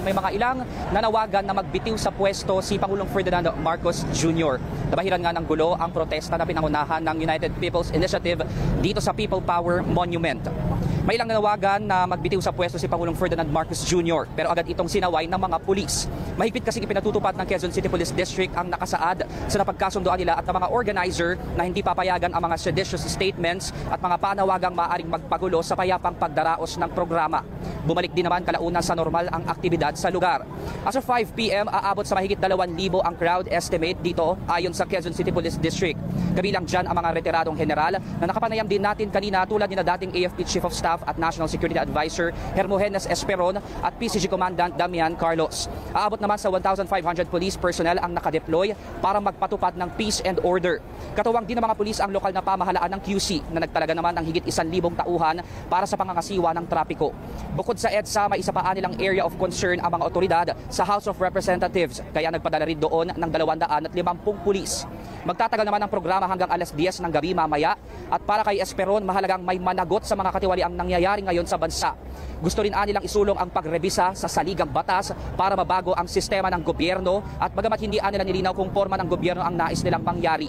may mga ilang nanawagan na magbitiw sa pwesto si Pangulong Ferdinand Marcos Jr. Nabahiran nga ng gulo ang protesta na pinangunahan ng United People's Initiative dito sa People Power Monument. May ilang nanawagan na magbitiw sa pwesto si Pangulong Ferdinand Marcos Jr. pero agad itong sinaway ng mga pulis. Mahigpit kasi ipinatutupad ng Quezon City Police District ang nakasaad sa napagkasunduan nila at ng mga organizer na hindi papayagan ang mga seditious statements at mga panawagang maaaring magpagulo sa payapang pagdaraos ng programa. Bumalik din naman kalauna sa normal ang aktibidad sa lugar. As of 5 p.m. aabot sa mahigit 2,000 ang crowd estimate dito ayon sa Quezon City Police District. Kabilang dyan ang mga retiradong general na nakapanayam din natin kanina tulad ni na dating AFP Chief of Staff at National Security Advisor Hermogenes Esperon at PCG Commandant Damian Carlos. Aabot naman sa 1,500 police personnel ang nakadeploy para magpatupad ng peace and order. Katuwang din ng mga pulis ang lokal na pamahalaan ng QC na nagtalaga naman ng higit 1,000 tauhan para sa pangangasiwa ng trapiko. Bukod sa EDSA, may isa pa nilang area of concern ang mga otoridad sa House of Representatives kaya nagpadala rin doon ng 250 pulis. Magtatagal naman ang programa hanggang alas 10 ng gabi mamaya at para kay Esperon mahalagang may managot sa mga katiwaliang nangyayari ngayon sa bansa. Gusto rin nilang isulong ang pagrebisa sa saligang batas para mabago ang sistema ng gobyerno at bagamat hindi nila nilinaw kung forma ng gobyerno ang nais nilang mangyari.